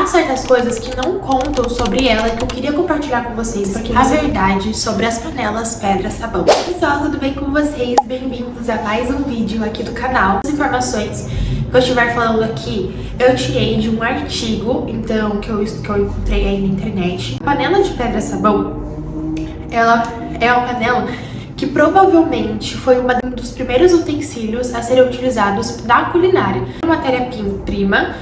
certas coisas que não contam sobre ela que eu queria compartilhar com vocês, porque a verdade sobre as panelas pedra sabão. Pessoal, tudo bem com vocês? Bem-vindos a mais um vídeo aqui do canal. As informações que eu estiver falando aqui, eu tirei de um artigo, então, que eu encontrei aí na internet. A panela de pedra sabão, ela é uma panela que provavelmente foi um dos primeiros utensílios a serem utilizados na culinária. Uma matéria-prima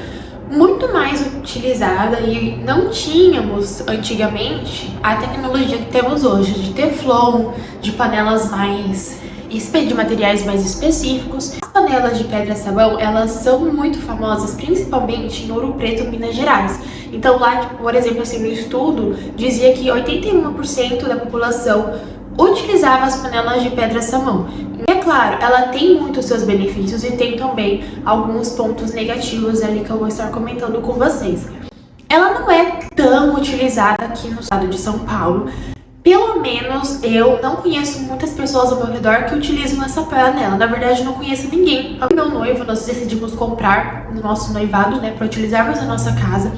muito mais utilizada e não tínhamos antigamente a tecnologia que temos hoje de teflon, de panelas de materiais mais específicos. As panelas de pedra-sabão, elas são muito famosas, principalmente em Ouro Preto, Minas Gerais. Então lá, por exemplo, assim, no estudo, dizia que 81% da população utilizava as panelas de pedra-sabão. E é claro, ela tem muitos seus benefícios e tem também alguns pontos negativos ali que eu vou estar comentando com vocês. Ela não é tão utilizada aqui no estado de São Paulo. Pelo menos eu não conheço muitas pessoas ao meu redor que utilizam essa panela. Na verdade, eu não conheço ninguém. O meu noivo, nós decidimos comprar no nosso noivado, né, para utilizarmos na nossa casa,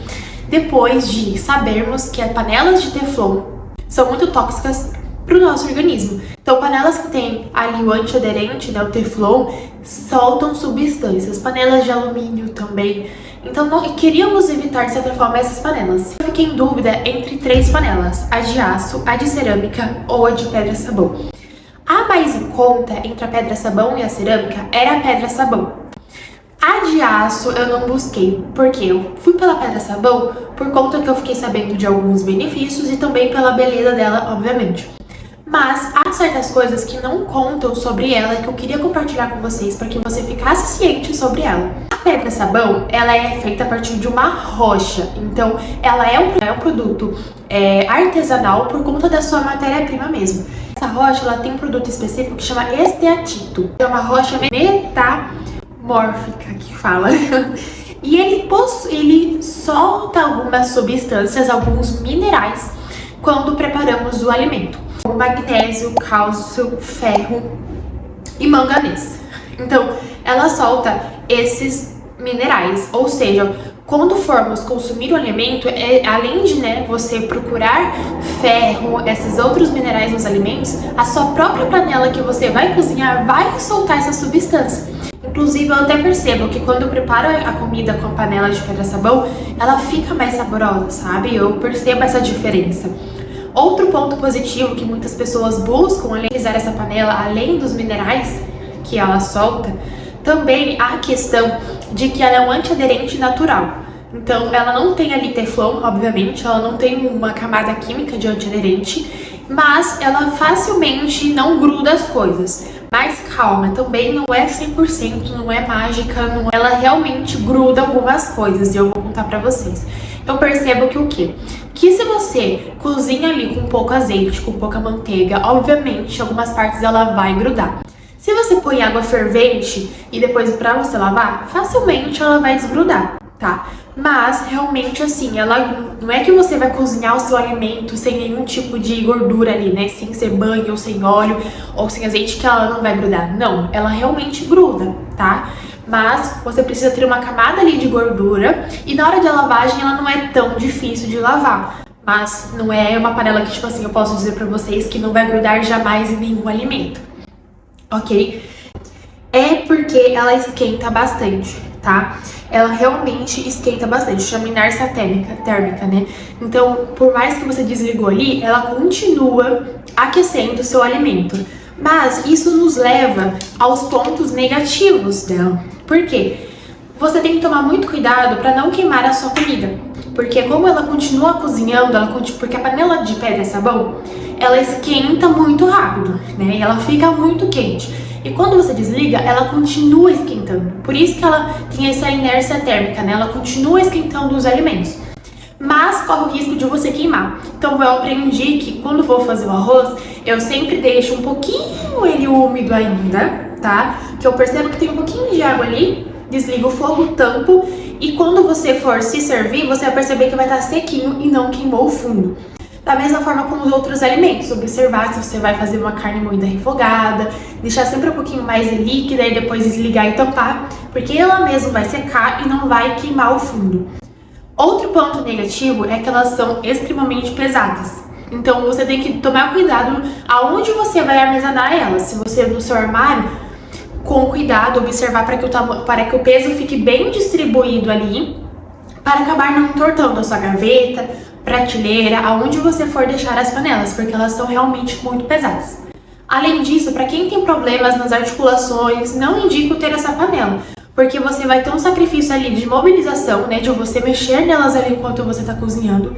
depois de sabermos que as panelas de teflon são muito tóxicas para o nosso organismo. Então, panelas que tem ali o antiaderente, né, o teflon, soltam substâncias. Panelas de alumínio também. Então, queríamos evitar, de certa forma, essas panelas. Eu fiquei em dúvida entre 3 panelas: a de aço, a de cerâmica ou a de pedra-sabão. A mais em conta entre a pedra-sabão e a cerâmica era a pedra-sabão. A de aço eu não busquei, porque eu fui pela pedra-sabão por conta que eu fiquei sabendo de alguns benefícios e também pela beleza dela, obviamente. Mas há certas coisas que não contam sobre ela que eu queria compartilhar com vocês para que você ficasse ciente sobre ela. A pedra-sabão, ela é feita a partir de uma rocha, então ela é um produto artesanal por conta da sua matéria-prima mesmo. Essa rocha, ela tem um produto específico que chama esteatito. É uma rocha metamórfica que fala. E ele solta algumas substâncias, alguns minerais, quando preparamos o alimento. O magnésio, cálcio, ferro e manganês. Então, ela solta esses minerais, ou seja, quando formos consumir o alimento, além de você procurar ferro, esses outros minerais nos alimentos, a sua própria panela que você vai cozinhar vai soltar essa substância. Inclusive, eu até percebo que quando eu preparo a comida com a panela de pedra-sabão, ela fica mais saborosa, sabe? Eu percebo essa diferença. Outro ponto positivo que muitas pessoas buscam ao utilizar essa panela, além dos minerais que ela solta, também há a questão de que ela é um antiaderente natural. Então, ela não tem ali teflon, obviamente, ela não tem uma camada química de antiaderente, mas ela facilmente não gruda as coisas. Mas calma, também não é 100%, não é mágica, ela realmente gruda algumas coisas e eu vou contar pra vocês. Então perceba que o quê? Que se você cozinha ali com pouco azeite, com pouca manteiga, obviamente algumas partes ela vai grudar. Se você põe água fervente e depois pra você lavar, facilmente ela vai desgrudar, tá? Mas realmente assim, ela não é que você vai cozinhar o seu alimento sem nenhum tipo de gordura ali, né? Sem ser banho, ou sem óleo, ou sem azeite, que ela não vai grudar. Não, ela realmente gruda, tá? Mas você precisa ter uma camada ali de gordura e na hora de lavagem ela não é tão difícil de lavar. Mas não é uma panela que, tipo assim, eu posso dizer pra vocês que não vai grudar jamais em nenhum alimento, ok? É porque ela esquenta bastante, tá? Ela realmente esquenta bastante, chama inércia térmica, né? Então, por mais que você desligou ali, ela continua aquecendo o seu alimento. Mas isso nos leva aos pontos negativos dela. Por quê? Você tem que tomar muito cuidado para não queimar a sua comida. Porque como ela continua cozinhando, porque a panela de pedra-sabão, ela esquenta muito rápido, né? E ela fica muito quente. E quando você desliga, ela continua esquentando. Por isso que ela tem essa inércia térmica, né? Ela continua esquentando os alimentos. Mas corre o risco de você queimar. Então eu aprendi que quando vou fazer o arroz, eu sempre deixo um pouquinho ele úmido ainda, tá? Que eu percebo que tem um pouquinho de água ali, desligo o fogo, tampo, e quando você for se servir, você vai perceber que vai estar sequinho e não queimou o fundo. Da mesma forma como os outros alimentos, observar se você vai fazer uma carne moída refogada, deixar sempre um pouquinho mais líquida e depois desligar e tampar, porque ela mesma vai secar e não vai queimar o fundo. Outro ponto negativo é que elas são extremamente pesadas. Então você tem que tomar cuidado aonde você vai armazenar elas. Se você no seu armário, com cuidado, observar para que o peso fique bem distribuído ali, para acabar não entortando a sua gaveta, prateleira, aonde você for deixar as panelas, porque elas são realmente muito pesadas. Além disso, para quem tem problemas nas articulações, não indico ter essa panela, porque você vai ter um sacrifício ali de mobilização, né, de você mexer nelas ali enquanto você está cozinhando,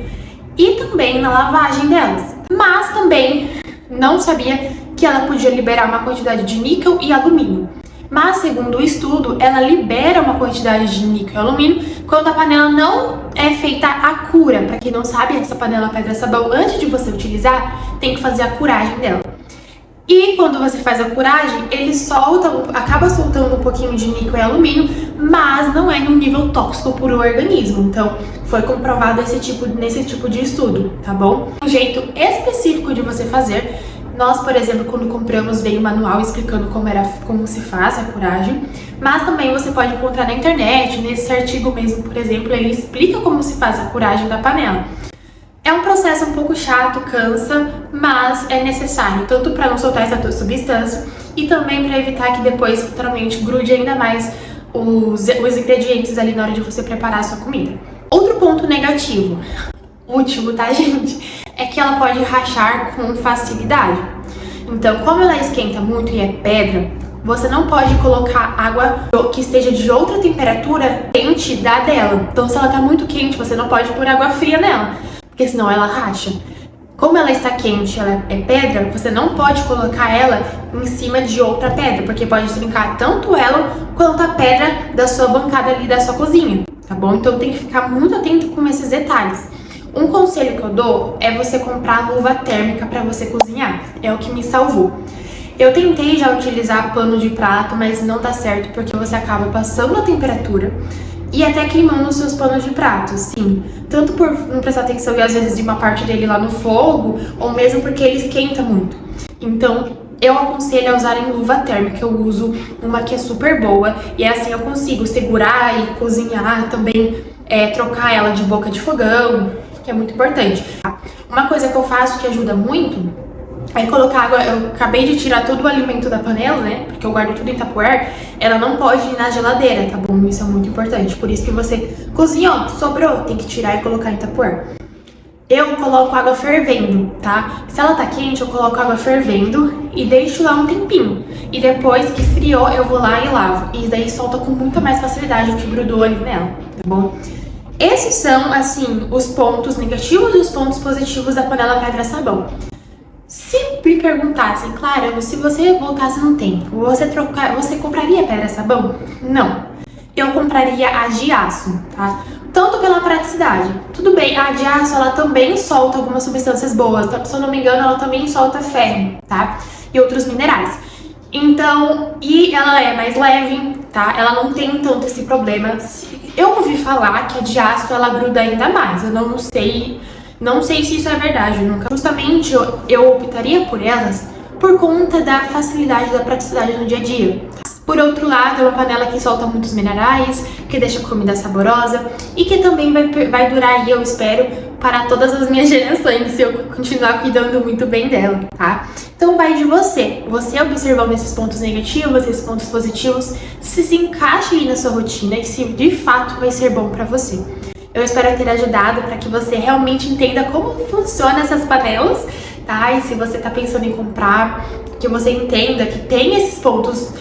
e também na lavagem delas. Mas também não sabia que ela podia liberar uma quantidade de níquel e alumínio. Mas, segundo o estudo, ela libera uma quantidade de níquel e alumínio quando a panela não é feita a cura. Para quem não sabe, essa panela pedra-sabão, antes de você utilizar, tem que fazer a curagem dela. E quando você faz a curagem, ele acaba soltando um pouquinho de níquel e alumínio, mas não é num nível tóxico para o organismo. Então, foi comprovado nesse tipo de estudo, tá bom? Um jeito específico de você fazer. Nós, por exemplo, quando compramos, veio um manual explicando como se faz a curagem, mas também você pode encontrar na internet, nesse artigo mesmo, por exemplo, ele explica como se faz a curagem da panela. É um processo um pouco chato, cansa, mas é necessário, tanto para não soltar essa substância e também para evitar que depois, futuramente, grude ainda mais os ingredientes ali na hora de você preparar a sua comida. Outro ponto negativo, último, tá, gente? É que ela pode rachar com facilidade. Então, como ela esquenta muito e é pedra, você não pode colocar água que esteja de outra temperatura quente da dela. Então, se ela tá muito quente, você não pode pôr água fria nela, porque senão ela racha. Como ela está quente, ela é pedra, você não pode colocar ela em cima de outra pedra, porque pode trincar tanto ela quanto a pedra da sua bancada ali da sua cozinha, tá bom? Então, tem que ficar muito atento com esses detalhes. Um conselho que eu dou é você comprar luva térmica para você cozinhar. É o que me salvou. Eu tentei já utilizar pano de prato, mas não dá certo porque você acaba passando a temperatura e até queimando os seus panos de prato, sim. Tanto por não prestar atenção e às vezes de uma parte dele lá no fogo, ou mesmo porque ele esquenta muito. Então, eu aconselho a usarem luva térmica. Eu uso uma que é super boa e assim eu consigo segurar e cozinhar também, trocar ela de boca de fogão, que é muito importante. Uma coisa que eu faço que ajuda muito é colocar água. Eu acabei de tirar todo o alimento da panela, né? Porque eu guardo tudo em Tupperware. Ela não pode ir na geladeira, tá bom? Isso é muito importante. Por isso que você cozinha, ó, sobrou, tem que tirar e colocar em Tupperware. Eu coloco água fervendo, tá? Se ela tá quente, eu coloco água fervendo e deixo lá um tempinho. E depois que esfriou, eu vou lá e lavo. E daí solta com muita mais facilidade o que grudou ali nela, tá bom? Esses são, assim, os pontos negativos e os pontos positivos da panela pedra-sabão. Se me perguntassem, Clara, se você voltasse no tempo, você compraria pedra-sabão? Não. Eu compraria a de aço, tá? Tanto pela praticidade. Tudo bem, a de aço, ela também solta algumas substâncias boas. Se eu não me engano, ela também solta ferro, tá? E outros minerais. Então, e ela é mais leve, tá? Ela não tem tanto esse problema. Eu ouvi falar que a de aço, ela gruda ainda mais. Eu não sei se isso é verdade. Justamente, eu optaria por elas por conta da facilidade, da praticidade no dia a dia. Por outro lado, é uma panela que solta muitos minerais, que deixa a comida saborosa e que também vai durar aí, eu espero, para todas as minhas gerações, se eu continuar cuidando muito bem dela, tá? Então vai de você. Você observando esses pontos negativos, esses pontos positivos, se encaixe aí na sua rotina e se de fato vai ser bom para você. Eu espero ter ajudado para que você realmente entenda como funcionam essas panelas, tá? E se você tá pensando em comprar, que você entenda que tem esses pontos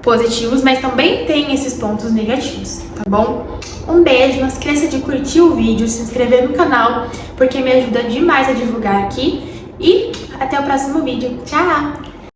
positivos, mas também tem esses pontos negativos, tá bom? Um beijo, não esqueça de curtir o vídeo, se inscrever no canal, porque me ajuda demais a divulgar aqui. E até o próximo vídeo. Tchau!